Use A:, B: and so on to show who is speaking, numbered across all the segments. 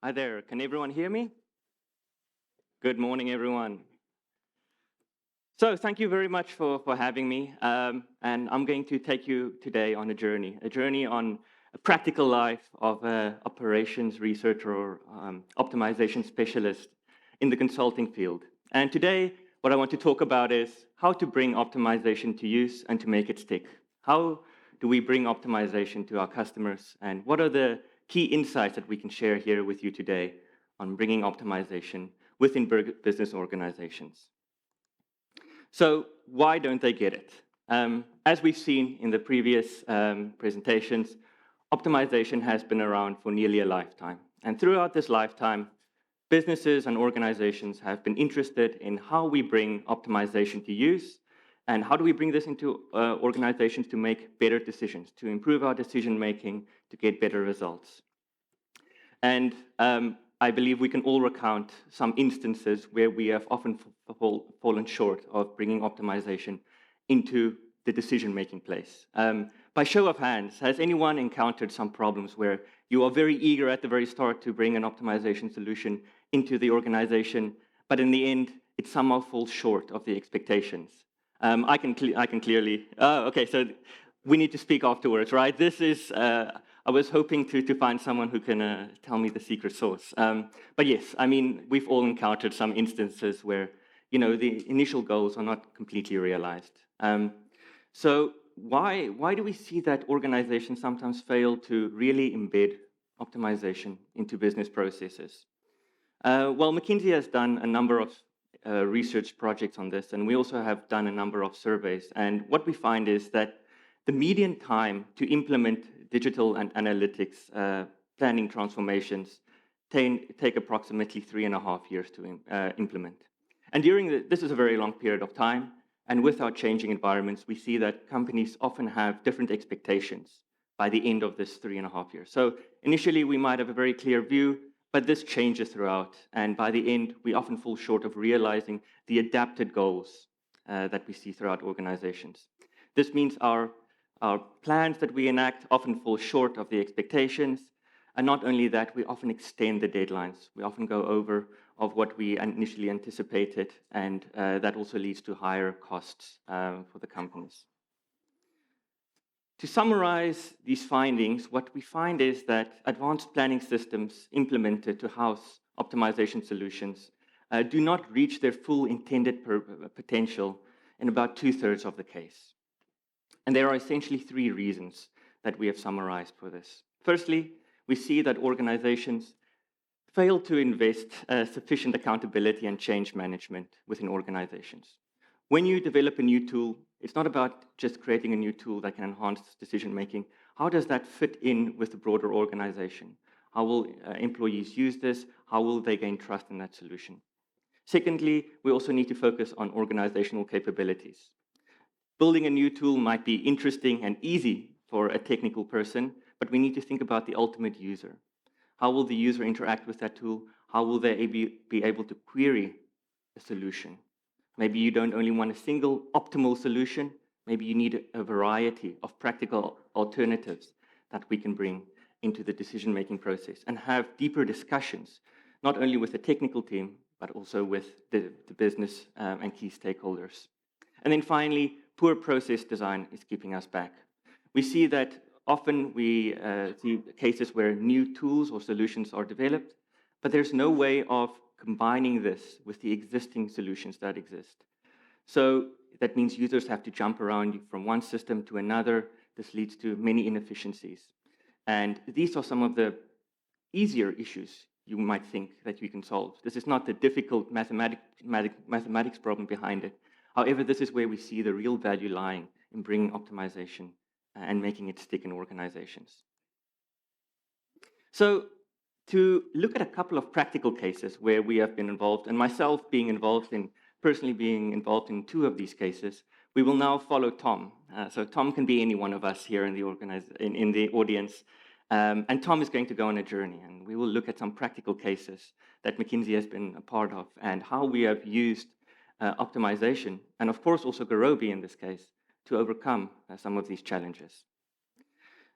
A: Hi there, can everyone hear me? Good morning, everyone. So thank you very much for having me. And I'm going to take you today on a journey on a practical life of an operations researcher or optimization specialist in the consulting field. And today, what I want to talk about is how to bring optimization to use and to make it stick. How do we bring optimization to our customers? And what are the key insights that we can share here with you today on bringing optimization within business organizations? So why don't they get it? As we've seen in the previous presentations, optimization has been around for nearly a lifetime. And throughout this lifetime, businesses and organizations have been interested in how we bring optimization to use and how do we bring this into organizations to make better decisions, to improve our decision making, to get better results. And I believe we can all recount some instances where we have often fallen short of bringing optimization into the decision-making place. By show of hands, has anyone encountered some problems where you are very eager at the very start to bring an optimization solution into the organization, but in the end, it somehow falls short of the expectations? I can clearly. Oh, okay. So we need to speak afterwards, right? This is. I was hoping to find someone who can tell me the secret sauce. But yes, I mean, we've all encountered some instances where, the initial goals are not completely realized. So why do we see that organizations sometimes fail to really embed optimization into business processes? Well, McKinsey has done a number of research projects on this, and we also have done a number of surveys. And what we find is that the median time to implement digital and analytics planning transformations take approximately 3.5 years to implement. And this is a very long period of time, and with our changing environments, we see that companies often have different expectations by the end of this 3.5 years. So initially, we might have a very clear view, but this changes throughout, and by the end, we often fall short of realizing the adapted goals that we see throughout organizations. This means our plans that we enact often fall short of the expectations, and not only that, we often extend the deadlines. We often go over of what we initially anticipated, and that also leads to higher costs for the companies. To summarize these findings, what we find is that advanced planning systems implemented to house optimization solutions do not reach their full intended potential in about 2/3 of the case. And there are essentially 3 reasons that we have summarized for this. Firstly, we see that organizations fail to invest sufficient accountability and change management within organizations. When you develop a new tool, it's not about just creating a new tool that can enhance decision-making. How does that fit in with the broader organization? How will employees use this? How will they gain trust in that solution? Secondly, we also need to focus on organizational capabilities. Building a new tool might be interesting and easy for a technical person, but we need to think about the ultimate user. How will the user interact with that tool? How will they be able to query a solution? Maybe you don't only want a single optimal solution. Maybe you need a variety of practical alternatives that we can bring into the decision-making process and have deeper discussions, not only with the technical team, but also with the business and key stakeholders. And then finally, poor process design is keeping us back. We see that often we see cases where new tools or solutions are developed, but there's no way of combining this with the existing solutions that exist. So that means users have to jump around from one system to another. This leads to many inefficiencies. And these are some of the easier issues you might think that you can solve. This is not the difficult mathematics problem behind it. However, this is where we see the real value lying in bringing optimization and making it stick in organizations. So to look at a couple of practical cases where we have been involved, and myself personally being involved in 2 of these cases, we will now follow Tom. So Tom can be any one of us here in the audience. And Tom is going to go on a journey, and we will look at some practical cases that McKinsey has been a part of and how we have used optimization, and of course also Gurobi in this case, to overcome some of these challenges.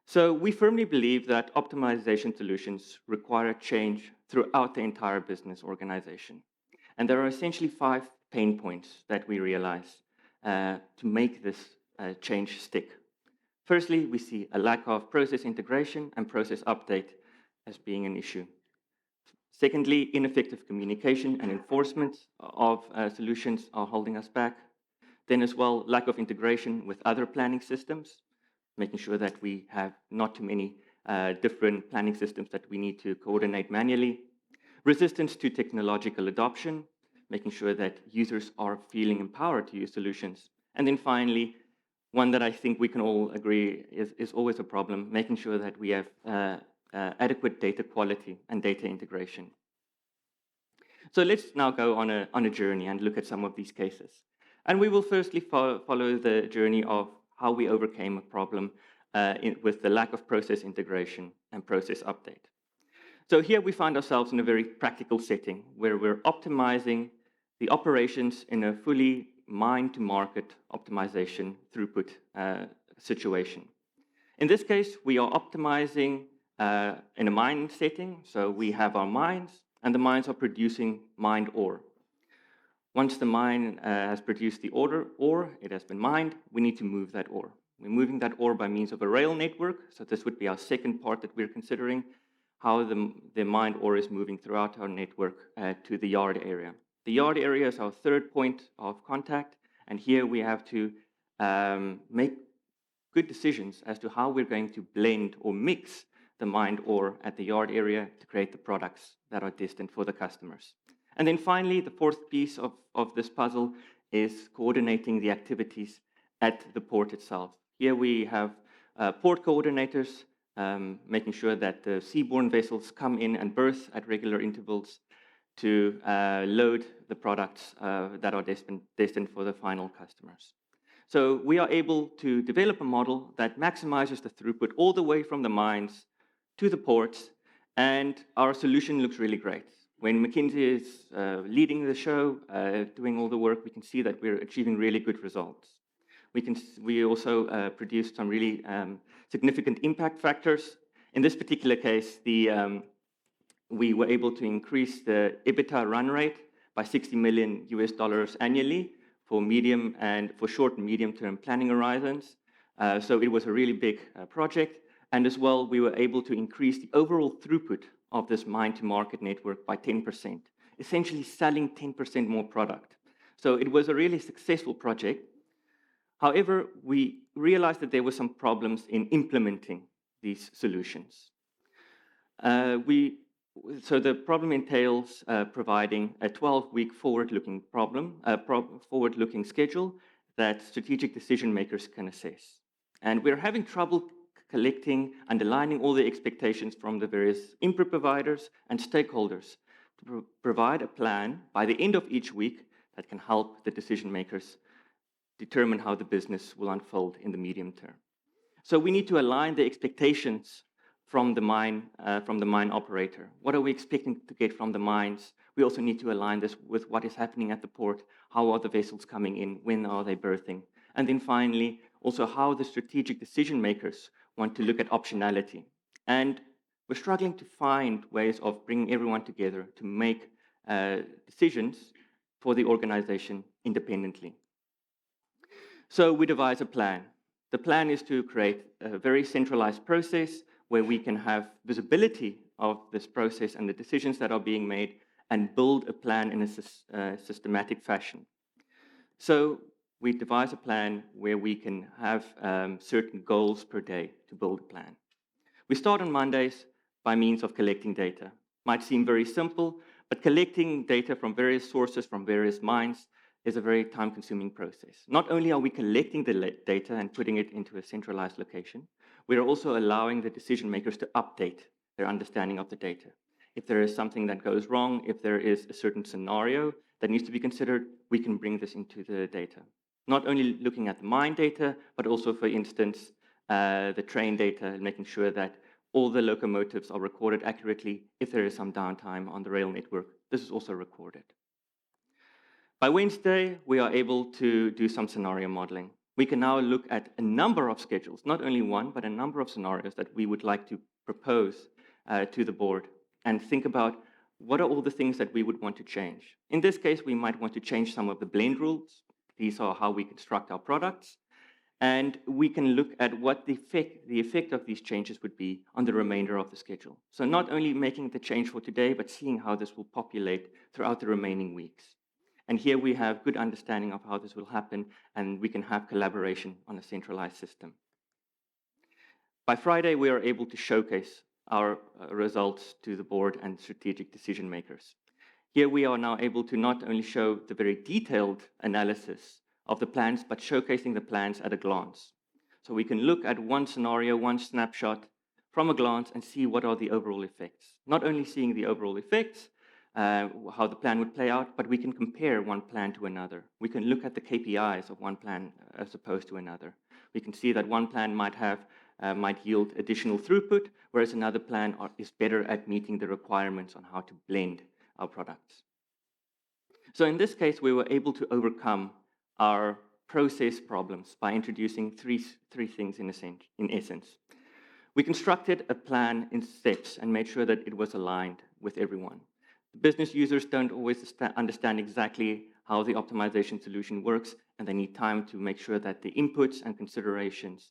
A: So we firmly believe that optimization solutions require a change throughout the entire business organization. And there are essentially 5 pain points that we realize to make this change stick. Firstly, we see a lack of process integration and process update as being an issue. Secondly, ineffective communication and enforcement of solutions are holding us back. Then as well, lack of integration with other planning systems, making sure that we have not too many different planning systems that we need to coordinate manually. Resistance to technological adoption, making sure that users are feeling empowered to use solutions. And then finally, one that I think we can all agree is always a problem, making sure that we have adequate data quality and data integration. So let's now go on a journey and look at some of these cases. And we will firstly follow the journey of how we overcame a problem with the lack of process integration and process update. So here we find ourselves in a very practical setting where we're optimizing the operations in a fully mine-to-market optimization throughput situation. In this case, we are optimizing in a mine setting. So we have our mines, and the mines are producing mined ore. Once the mine has produced the ore, it has been mined, we need to move that ore. We're moving that ore by means of a rail network. So this would be our second part that we're considering, how the mined ore is moving throughout our network to the yard area. The yard area is our third point of contact, and here we have to make good decisions as to how we're going to blend or mix the mined ore at the yard area to create the products that are destined for the customers. And then finally, the fourth piece of this puzzle is coordinating the activities at the port itself. Here we have port coordinators, making sure that the seaborne vessels come in and berth at regular intervals to load the products that are destined for the final customers. So we are able to develop a model that maximizes the throughput all the way from the mines to the ports, and our solution looks really great. When McKinsey is leading the show, doing all the work, we can see that we're achieving really good results. We also produced some really significant impact factors. In this particular case, we were able to increase the EBITDA run rate by $60 million annually for medium and for short and medium-term planning horizons. So it was a really big project. And as well, we were able to increase the overall throughput of this mine-to-market network by 10%, essentially selling 10% more product. So it was a really successful project. However, we realized that there were some problems in implementing these solutions. So the problem entails providing a 12-week forward-looking forward-looking schedule that strategic decision makers can assess. And we're having trouble collecting and aligning all the expectations from the various input providers and stakeholders to provide a plan by the end of each week that can help the decision makers determine how the business will unfold in the medium term. So we need to align the expectations from the mine operator. What are we expecting to get from the mines? We also need to align this with what is happening at the port. How are the vessels coming in? When are they berthing? And then finally, also how the strategic decision makers want to look at optionality. And we're struggling to find ways of bringing everyone together to make decisions for the organization independently. So we devise a plan. The plan is to create a very centralized process where we can have visibility of this process and the decisions that are being made and build a plan in a systematic fashion. So we devise a plan where we can have certain goals per day to build a plan. We start on Mondays by means of collecting data. Might seem very simple, but collecting data from various sources, from various mines, is a very time-consuming process. Not only are we collecting the data and putting it into a centralized location, we are also allowing the decision makers to update their understanding of the data. If there is something that goes wrong, if there is a certain scenario that needs to be considered, we can bring this into the data. Not only looking at the mine data, but also, for instance, the train data, and making sure that all the locomotives are recorded accurately. If there is some downtime on the rail network, this is also recorded. By Wednesday, we are able to do some scenario modeling. We can now look at a number of schedules, not only one, but a number of scenarios that we would like to propose to the board, and think about what are all the things that we would want to change? In this case, we might want to change some of the blend rules. These are how we construct our products. And we can look at what the effect of these changes would be on the remainder of the schedule. So not only making the change for today, but seeing how this will populate throughout the remaining weeks. And here we have good understanding of how this will happen, and we can have collaboration on a centralized system. By Friday, we are able to showcase our results to the board and strategic decision makers. Here we are now able to not only show the very detailed analysis of the plans, but showcasing the plans at a glance. So we can look at one scenario, one snapshot from a glance and see what are the overall effects. Not only seeing the overall effects, how the plan would play out, but we can compare one plan to another. We can look at the KPIs of one plan as opposed to another. We can see that one plan might yield additional throughput, whereas another plan is better at meeting the requirements on how to blend our products. So in this case, we were able to overcome our process problems by introducing three things in essence. We constructed a plan in steps and made sure that it was aligned with everyone. The business users don't always understand exactly how the optimization solution works, and they need time to make sure that the inputs and considerations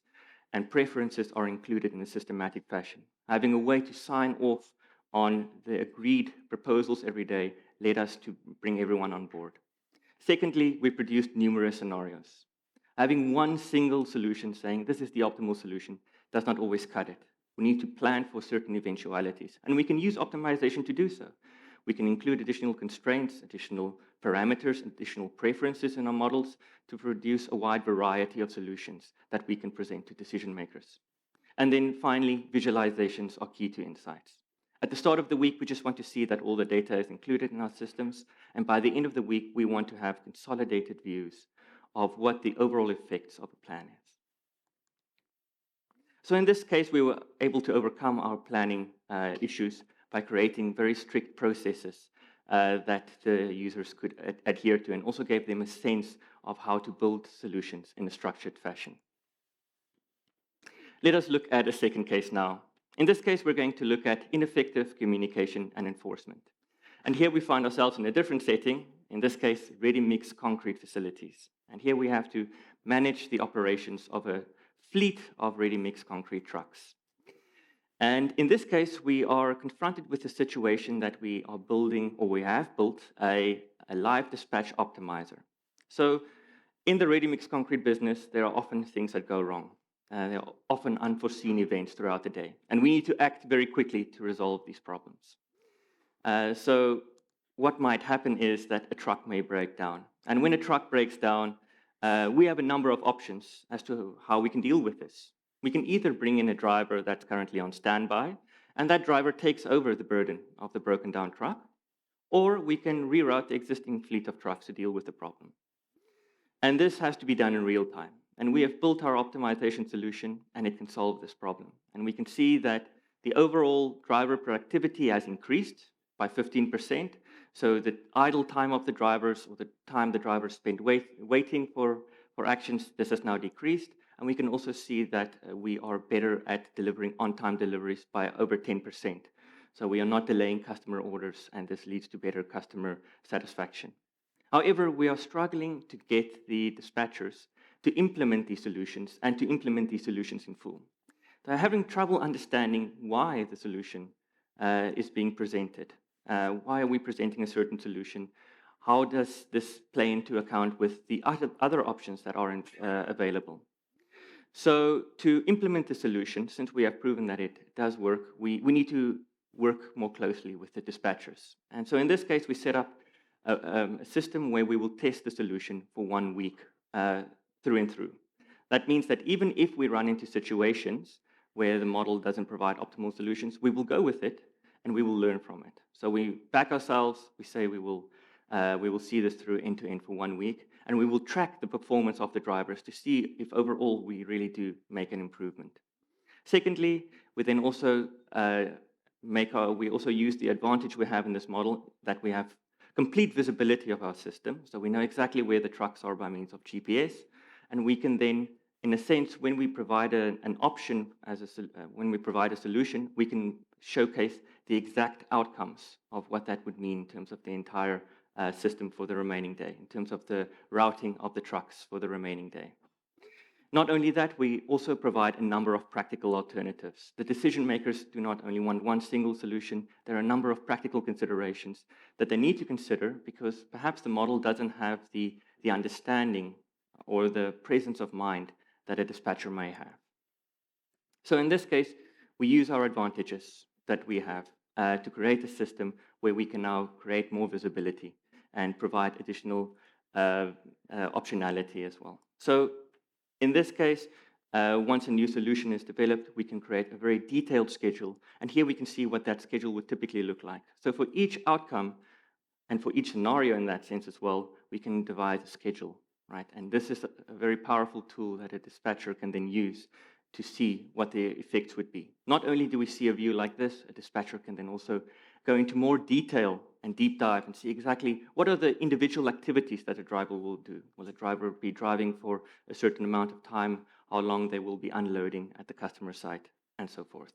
A: and preferences are included in a systematic fashion. Having a way to sign off on the agreed proposals every day led us to bring everyone on board. Secondly, we produced numerous scenarios. Having one single solution saying this is the optimal solution does not always cut it. We need to plan for certain eventualities, and we can use optimization to do so. We can include additional constraints, additional parameters, additional preferences in our models to produce a wide variety of solutions that we can present to decision makers. And then finally, visualizations are key to insights. At the start of the week, we just want to see that all the data is included in our systems, and by the end of the week, we want to have consolidated views of what the overall effects of a plan is. So in this case, we were able to overcome our planning issues by creating very strict processes that the users could adhere to, and also gave them a sense of how to build solutions in a structured fashion. Let us look at a second case now. In this case, we're going to look at ineffective communication and enforcement. And here we find ourselves in a different setting, in this case, ready-mix concrete facilities. And here we have to manage the operations of a fleet of ready-mix concrete trucks. And in this case, we are confronted with a situation that we are building, or we have built, a live dispatch optimizer. So in the ready-mix concrete business, there are often things that go wrong. There are often unforeseen events throughout the day, and we need to act very quickly to resolve these problems. So what might happen is that a truck may break down. And when a truck breaks down, we have a number of options as to how we can deal with this. We can either bring in a driver that's currently on standby, and that driver takes over the burden of the broken down truck, or we can reroute the existing fleet of trucks to deal with the problem. And this has to be done in real time. And we have built our optimization solution, and it can solve this problem. And we can see that the overall driver productivity has increased by 15%. So the idle time of the drivers, or the time the drivers spend waiting for actions, this has now decreased. And we can also see that we are better at delivering on-time deliveries by over 10%. So we are not delaying customer orders, and this leads to better customer satisfaction. However, we are struggling to get the dispatchers to implement these solutions and to implement these solutions in full. They're having trouble understanding why the solution is being presented. Why are we presenting a certain solution? How does this play into account with the other options that are available? So to implement the solution, since we have proven that it does work, we need to work more closely with the dispatchers. And so in this case, we set up a system where we will test the solution for 1 week through and through. That means that even if we run into situations where the model doesn't provide optimal solutions, we will go with it and we will learn from it. So we back ourselves, we say we will see this through end to end for 1 week, and we will track the performance of the drivers to see if overall we really do make an improvement. Secondly, we then also we also use the advantage we have in this model that we have complete visibility of our system. So we know exactly where the trucks are by means of GPS, and we can then, in a sense, when we provide an option when we provide a solution, we can showcase the exact outcomes of what that would mean in terms of the entire system for the remaining day, in terms of the routing of the trucks for the remaining day. Not only that, we also provide a number of practical alternatives. The decision makers do not only want one single solution, there are a number of practical considerations that they need to consider because perhaps the model doesn't have the understanding or the presence of mind that a dispatcher may have. So in this case, we use our advantages that we have to create a system where we can now create more visibility and provide additional optionality as well. So in this case, once a new solution is developed, we can create a very detailed schedule. And here we can see what that schedule would typically look like. So for each outcome and for each scenario in that sense as well, we can devise a schedule, right? And this is a very powerful tool that a dispatcher can then use to see what the effects would be. Not only do we see a view like this, a dispatcher can then also go into more detail and deep dive and see exactly what are the individual activities that a driver will do. Will a driver be driving for a certain amount of time, how long they will be unloading at the customer site, and so forth.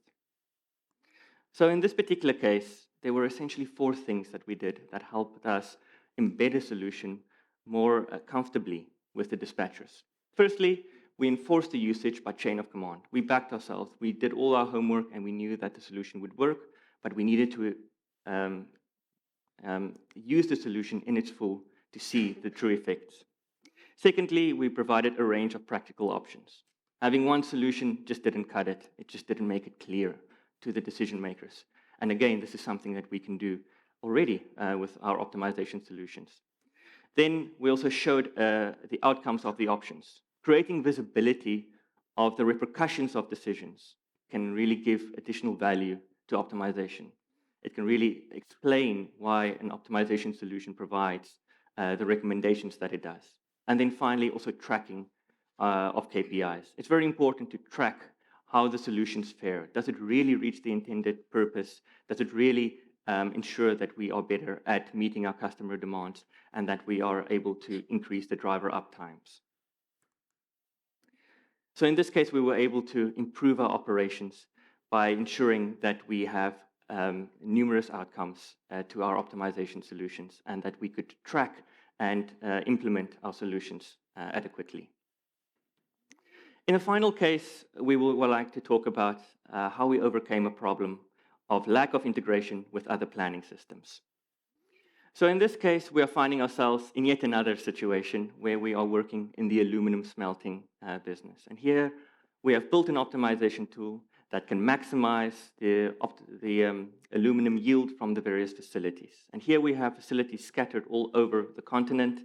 A: So in this particular case, there were essentially 4 things that we did that helped us embed a solution more comfortably with the dispatchers. Firstly, we enforced the usage by chain of command. We backed ourselves. We did all our homework, and we knew that the solution would work, but we needed to use the solution in its full to see the true effects. Secondly, we provided a range of practical options. Having one solution just didn't cut it. It just didn't make it clear to the decision makers. And again, this is something that we can do already with our optimization solutions. Then we also showed the outcomes of the options. Creating visibility of the repercussions of decisions can really give additional value to optimization. It can really explain why an optimization solution provides the recommendations that it does. And then finally, also tracking of KPIs. It's very important to track how the solutions fare. Does it really reach the intended purpose? Does it really ensure that we are better at meeting our customer demands and that we are able to increase the driver uptimes? So in this case, we were able to improve our operations by ensuring that we have numerous outcomes to our optimization solutions and that we could track and implement our solutions adequately. In a final case, we would like to talk about how we overcame a problem of lack of integration with other planning systems. So in this case, we are finding ourselves in yet another situation where we are working in the aluminum smelting business. And here we have built an optimization tool that can maximize the aluminum yield from the various facilities. And here we have facilities scattered all over the continent,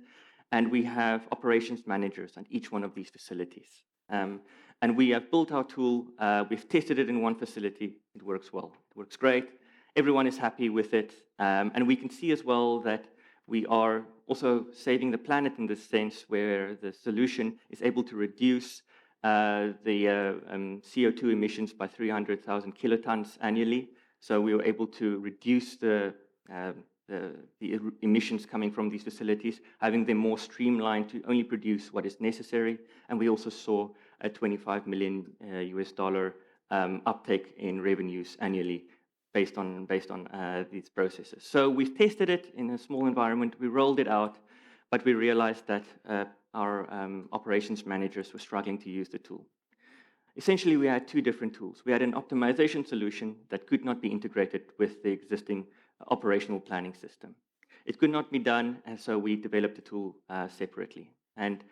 A: and we have operations managers at each one of these facilities. And we have built our tool, we've tested it in one facility, it works well, it works great, everyone is happy with it, and we can see as well that we are also saving the planet in this sense where the solution is able to reduce the CO2 emissions by 300,000 kilotons annually. So we were able to reduce the emissions coming from these facilities, having them more streamlined to only produce what is necessary. And we also saw a $25 million US dollar uptake in revenues annually based on these processes. So we've tested it in a small environment, we rolled it out, but we realized that our operations managers were struggling to use the tool. Essentially, we had 2 different tools. We had an optimization solution that could not be integrated with the existing operational planning system. It could not be done, and so we developed a tool separately. And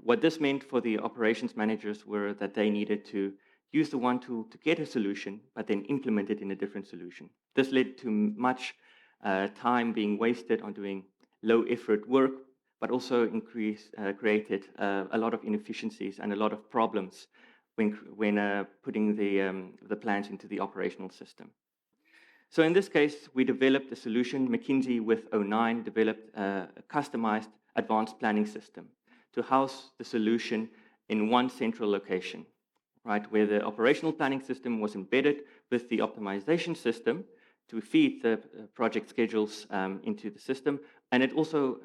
A: what this meant for the operations managers were that they needed to use the one tool to get a solution, but then implement it in a different solution. This led to much time being wasted on doing low-effort work, but also created a lot of inefficiencies and a lot of problems when putting the plans into the operational system. So in this case, we developed a solution. McKinsey with 09 developed a customized advanced planning system to house the solution in one central location, right, where the operational planning system was embedded with the optimization system to feed the project schedules into the system. And it also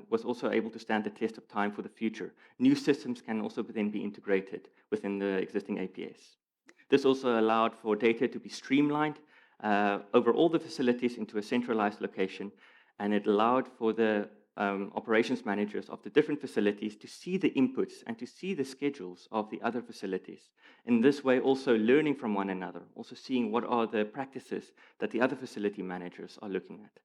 A: was also able to stand the test of time for the future. New systems can also then be integrated within the existing APS. This also allowed for data to be streamlined over all the facilities into a centralized location, and it allowed for the operations managers of the different facilities to see the inputs and to see the schedules of the other facilities. In this way, also learning from one another, also seeing what are the practices that the other facility managers are looking at.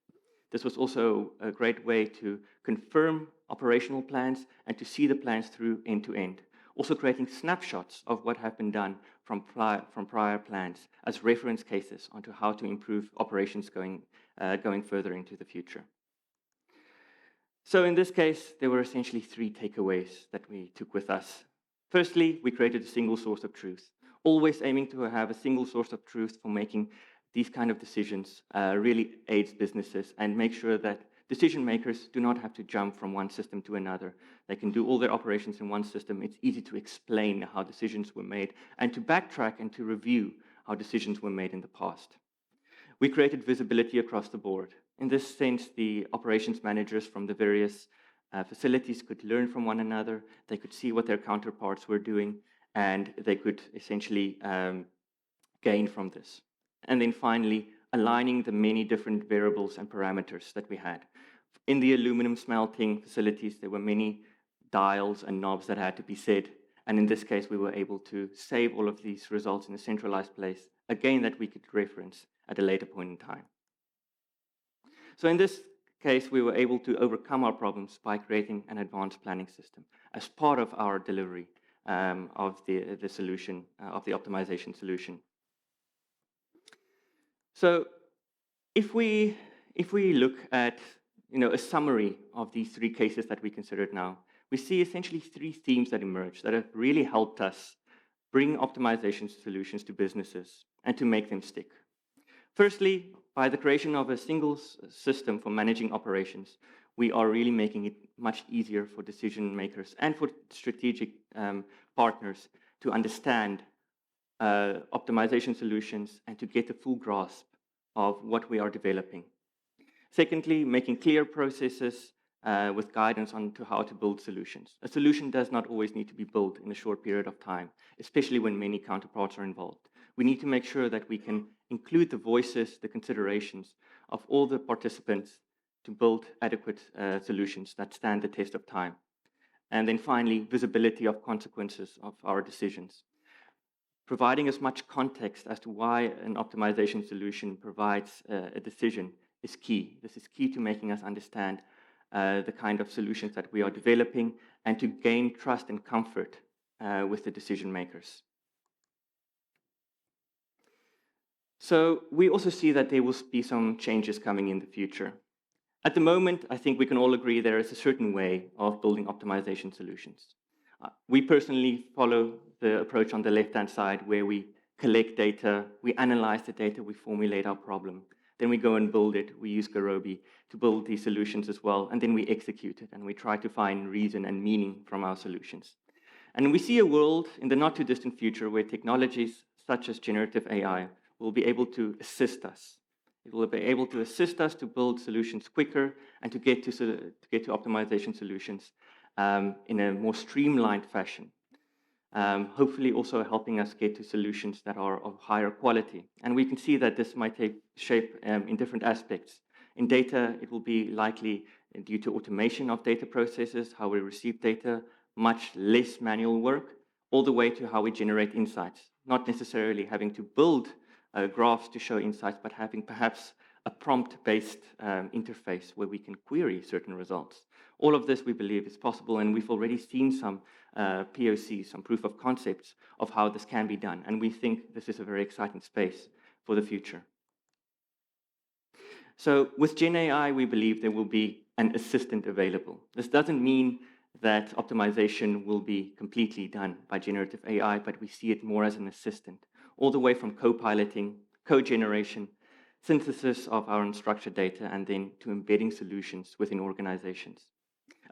A: This was also a great way to confirm operational plans and to see the plans through end to end. Also creating snapshots of what have been done from prior plans as reference cases onto how to improve operations going further into the future. So in this case, there were essentially 3 takeaways that we took with us. Firstly, we created a single source of truth, always aiming to have a single source of truth for making these kind of decisions really aids businesses and make sure that decision makers do not have to jump from one system to another. They can do all their operations in one system. It's easy to explain how decisions were made and to backtrack and to review how decisions were made in the past. We created visibility across the board. In this sense, the operations managers from the various facilities could learn from one another. They could see what their counterparts were doing, and they could essentially gain from this. And then finally, aligning the many different variables and parameters that we had. In the aluminum smelting facilities, there were many dials and knobs that had to be set. And in this case, we were able to save all of these results in a centralized place, again, that we could reference at a later point in time. So in this case, we were able to overcome our problems by creating an advanced planning system as part of our delivery of the solution, of the optimization solution. So if we look at a summary of these 3 cases that we considered now, we see essentially 3 themes that emerge that have really helped us bring optimization solutions to businesses and to make them stick. Firstly, by the creation of a single system for managing operations, we are really making it much easier for decision makers and for strategic partners to understand optimization solutions and to get a full grasp of what we are developing. Secondly, making clear processes with guidance on to how to build solutions. A solution does not always need to be built in a short period of time, especially when many counterparts are involved. We need to make sure that we can include the voices, the considerations of all the participants to build adequate solutions that stand the test of time. And then finally, visibility of consequences of our decisions. Providing as much context as to why an optimization solution provides a decision is key. This is key to making us understand the kind of solutions that we are developing and to gain trust and comfort with the decision makers. So we also see that there will be some changes coming in the future. At the moment, I think we can all agree there is a certain way of building optimization solutions. We personally follow the approach on the left-hand side where we collect data, we analyze the data, we formulate our problem. Then we go and build it. We use Gurobi to build these solutions as well, and then we execute it, and we try to find reason and meaning from our solutions. And we see a world in the not-too-distant future where technologies such as generative AI will be able to assist us. It will be able to assist us to build solutions quicker and to get to optimization solutions in a more streamlined fashion. Hopefully also helping us get to solutions that are of higher quality. And we can see that this might take shape in different aspects. In data, it will be likely due to automation of data processes, how we receive data, much less manual work, all the way to how we generate insights. Not necessarily having to build graphs to show insights, but having perhaps a prompt-based interface where we can query certain results. All of this we believe is possible, and we've already seen some POCs, some proof of concepts of how this can be done. And we think this is a very exciting space for the future. So with Gen AI, we believe there will be an assistant available. This doesn't mean that optimization will be completely done by generative AI, but we see it more as an assistant, all the way from co-piloting, code generation, synthesis of our unstructured data, and then to embedding solutions within organizations.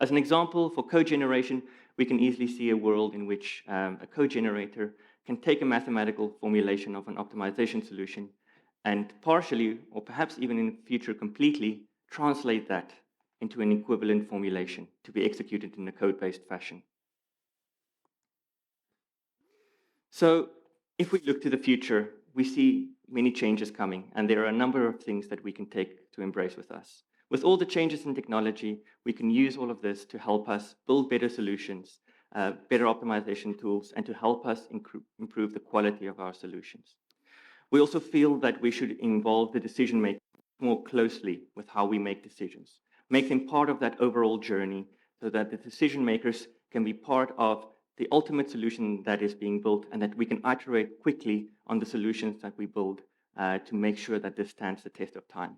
A: As an example, for code generation, we can easily see a world in which a code generator can take a mathematical formulation of an optimization solution and partially, or perhaps even in the future completely, translate that into an equivalent formulation to be executed in a code-based fashion. So if we look to the future, we see many changes coming, and there are a number of things that we can take to embrace with us. With all the changes in technology, we can use all of this to help us build better solutions, better optimization tools, and to help us improve the quality of our solutions. We also feel that we should involve the decision maker more closely with how we make decisions, make them part of that overall journey so that the decision makers can be part of the ultimate solution that is being built, and that we can iterate quickly on the solutions that we build to make sure that this stands the test of time.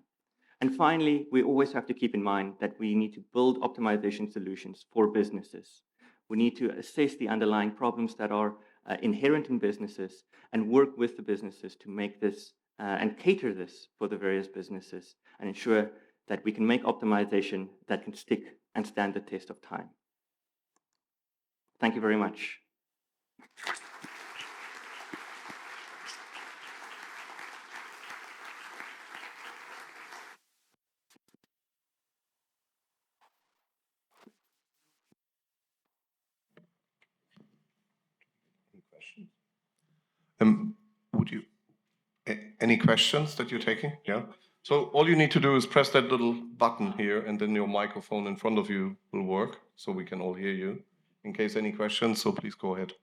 A: And finally, we always have to keep in mind that we need to build optimization solutions for businesses. We need to assess the underlying problems that are inherent in businesses and work with the businesses to make this and cater this for the various businesses and ensure that we can make optimization that can stick and stand the test of time. Thank you very much.
B: Any questions? Any questions that you're taking? Yeah. So all you need to do is press that little button here, and then your microphone in front of you will work, so we can all hear you. In case any questions, so please go ahead.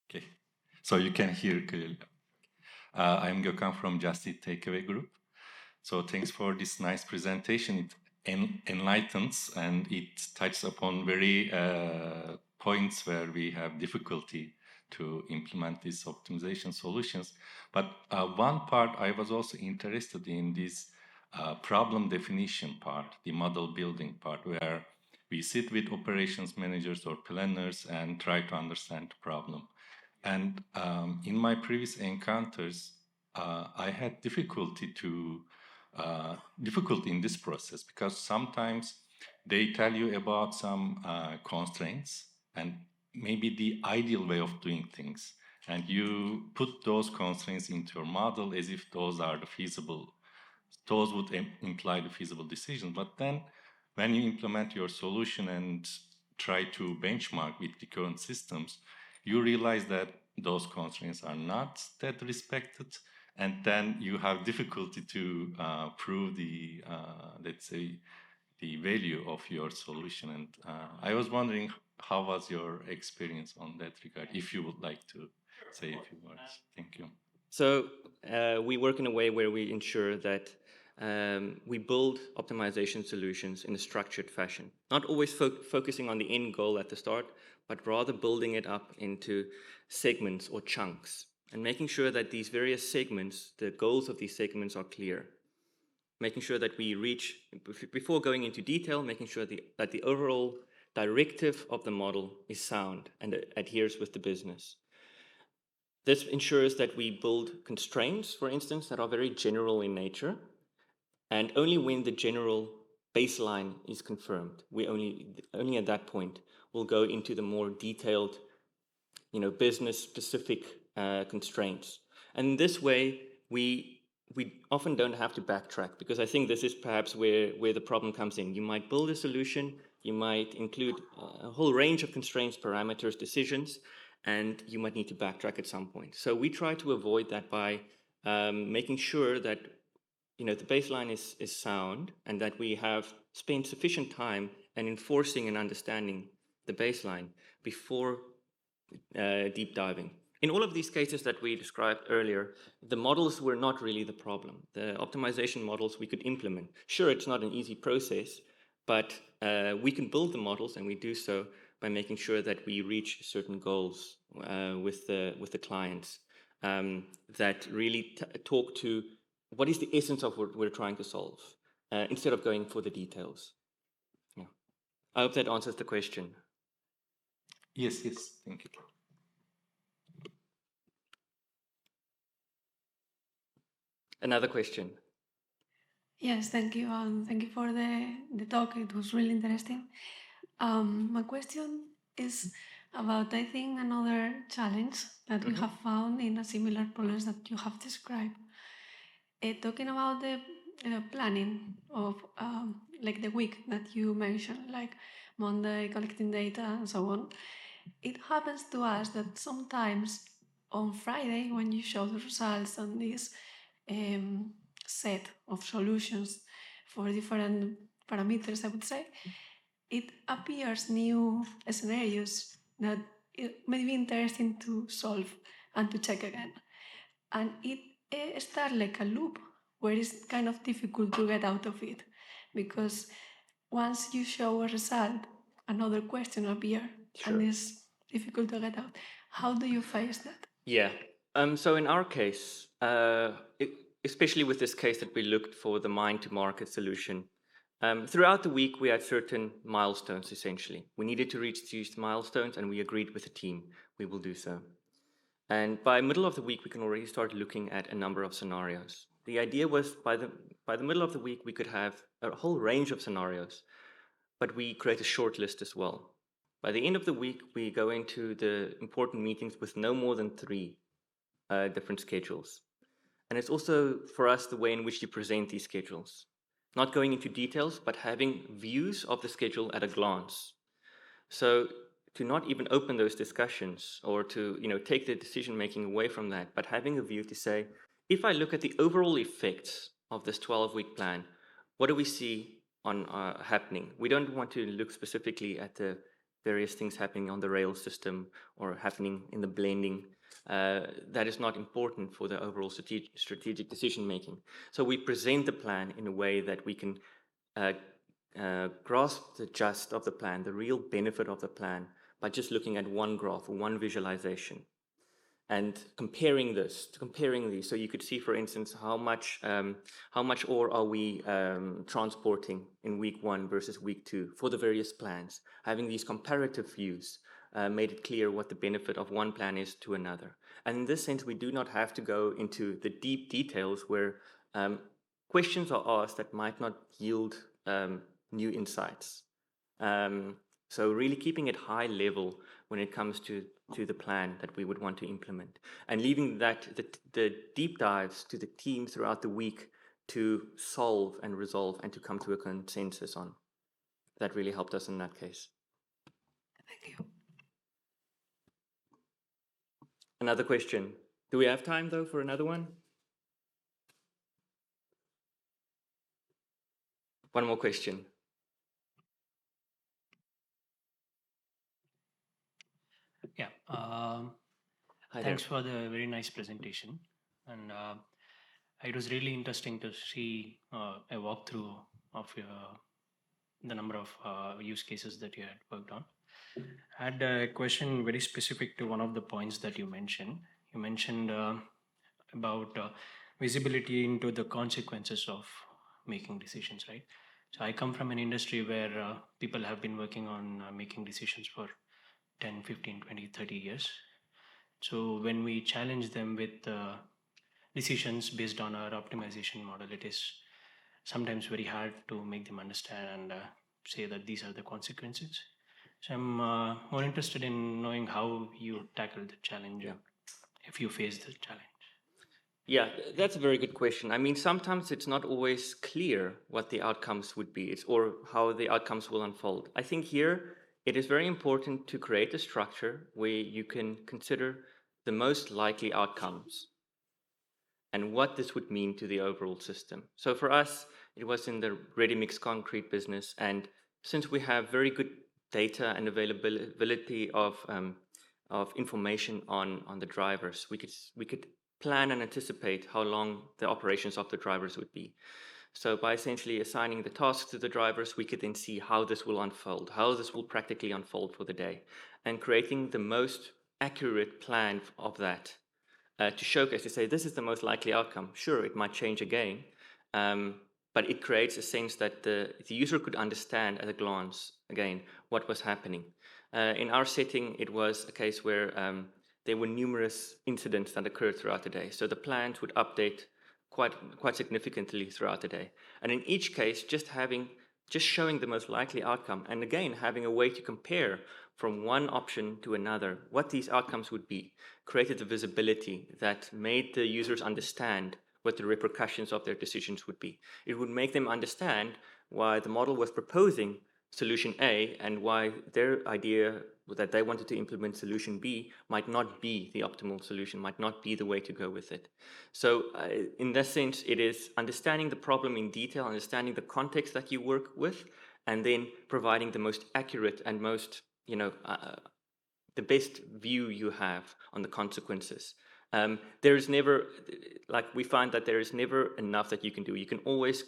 C: Okay, so you can hear clearly. I'm Gökhan from Just Eat Takeaway Group. So thanks for this nice presentation. It enlightens and it touches upon very points where we have difficulty to implement these optimization solutions. But one part I was also interested in this problem definition part, the model building part, where we sit with operations managers or planners and try to understand the problem. And in my previous encounters, I had difficulty in this process, because sometimes they tell you about some constraints and maybe the ideal way of doing things, and you put those constraints into your model as if those are the feasible, those would imply the feasible decision. But then when you implement your solution and try to benchmark with the current systems, you realize that those constraints are not that respected, and then you have difficulty to prove the, let's say, the value of your solution. And I was wondering, how was your experience on that regard, if you would like to say a few words. Thank you.
A: So we work in a way where we ensure that we build optimization solutions in a structured fashion, not always focusing on the end goal at the start, but rather building it up into segments or chunks and making sure that these various segments, the goals of these segments are clear. Making sure that we reach, before going into detail, making sure that the overall directive of the model is sound and adheres with the business. This ensures that we build constraints, for instance, that are very general in nature, and only when the general baseline is confirmed, we only at that point will go into the more detailed, business-specific constraints. And in this way, we often don't have to backtrack, because I think this is perhaps where the problem comes in. You might build a solution, you might include a whole range of constraints, parameters, decisions, and you might need to backtrack at some point. So we try to avoid that by making sure that the baseline is sound, and that we have spent sufficient time in enforcing and understanding the baseline before deep diving. In all of these cases that we described earlier, the models were not really the problem. The optimization models we could implement. Sure, it's not an easy process, but we can build the models, and we do so by making sure that we reach certain goals with the clients that really talk to what is the essence of what we're trying to solve, instead of going for the details. Yeah. I hope that answers the question.
C: Yes, thank you.
A: Another question.
D: Yes, thank you. Thank you for the talk. It was really interesting. My question is about, I think, another challenge that we have found in a similar problems that you have described. Talking about the planning of like the week that you mentioned, like Monday, collecting data and so on. It happens to us that sometimes on Friday, when you show the results on this set of solutions for different parameters, I would say, it appears new scenarios that it may be interesting to solve and to check again. And it starts like a loop where it's kind of difficult to get out of it, because once you show a result, another question appears,
A: Sure.
D: and it's difficult to get out. How do you face that?
A: Yeah. So in our case, especially with this case that we looked for the mine-to-market solution, throughout the week we had certain milestones, essentially. We needed to reach these milestones, and we agreed with the team we will do so. And by middle of the week, we can already start looking at a number of scenarios. The idea was by the middle of the week, we could have a whole range of scenarios, but we create a short list as well. By the end of the week, we go into the important meetings with no more than 3 different schedules. And it's also, for us, the way in which you present these schedules. Not going into details, but having views of the schedule at a glance. So to not even open those discussions or to take the decision making away from that, but having a view to say, if I look at the overall effects of this 12-week plan, what do we see on happening? We don't want to look specifically at the various things happening on the rail system or happening in the blending. That is not important for the overall strategic decision making. So we present the plan in a way that we can grasp the gist of the plan, the real benefit of the plan, by just looking at one graph or one visualization and comparing these. So you could see, for instance, how much ore are we transporting in week 1 versus week 2 for the various plans. Having these comparative views made it clear what the benefit of one plan is to another. And in this sense, we do not have to go into the deep details where questions are asked that might not yield new insights. So really keeping it high level when it comes to the plan that we would want to implement, and leaving that the deep dives to the team throughout the week to solve and resolve and to come to a consensus on. That really helped us in that case.
D: Thank you.
A: Another question. Do we have time though for another one? One more question.
E: Yeah.
A: Hi
E: Thanks
A: there.
E: for the very nice presentation. And it was really interesting to see a walkthrough of the number of use cases that you had worked on. I had a question very specific to one of the points that you mentioned. You mentioned about visibility into the consequences of making decisions, right? So I come from an industry where people have been working on making decisions for 10, 15, 20, 30 years. So when we challenge them with decisions based on our optimization model, it is sometimes very hard to make them understand and say that these are the consequences. So I'm more interested in knowing how you tackle the challenge, if you face the challenge.
A: Yeah, that's a very good question. I mean, sometimes it's not always clear what the outcomes would be, or how the outcomes will unfold. I think here it is very important to create a structure where you can consider the most likely outcomes and what this would mean to the overall system. So for us, it was in the ready-mix concrete business, and since we have very good data and availability of information on the drivers, we could plan and anticipate how long the operations of the drivers would be. So by essentially assigning the tasks to the drivers, we could then see how this will unfold, how this will practically unfold for the day, and creating the most accurate plan of that to showcase, to say, this is the most likely outcome. Sure, it might change again, but it creates a sense that the user could understand at a glance, again, what was happening. In our setting, it was a case where there were numerous incidents that occurred throughout the day. So the plans would update quite significantly throughout the day. And in each case, just showing the most likely outcome, and again, having a way to compare from one option to another what these outcomes would be, created the visibility that made the users understand what the repercussions of their decisions would be. It would make them understand why the model was proposing solution A and why their idea that they wanted to implement solution B might not be the optimal solution, might not be the way to go with it. So in that sense, it is understanding the problem in detail, understanding the context that you work with, and then providing the most accurate and most, the best view you have on the consequences. There is never, we find that there is never enough that you can do. You can always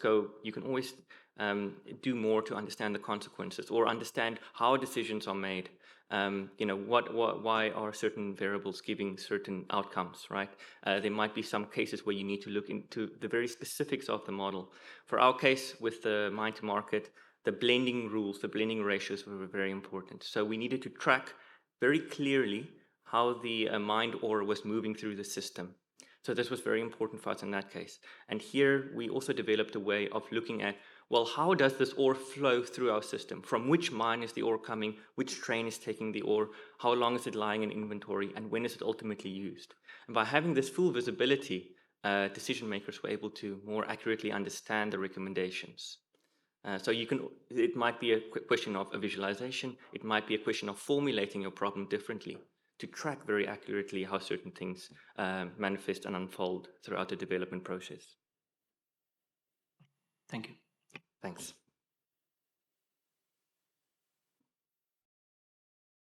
A: do more to understand the consequences or understand how decisions are made. Why are certain variables giving certain outcomes, right? There might be some cases where you need to look into the very specifics of the model. For our case with the mine to market, the blending rules, the blending ratios were very important. So we needed to track very clearly how the mined ore was moving through the system. So this was very important for us in that case. And here we also developed a way of looking at, well, how does this ore flow through our system? From which mine is the ore coming? Which train is taking the ore? How long is it lying in inventory? And when is it ultimately used? And by having this full visibility, decision makers were able to more accurately understand the recommendations. So it might be a question of a visualization. It might be a question of formulating your problem differently to track very accurately how certain things manifest and unfold throughout the development process.
E: Thank you.
A: Thanks.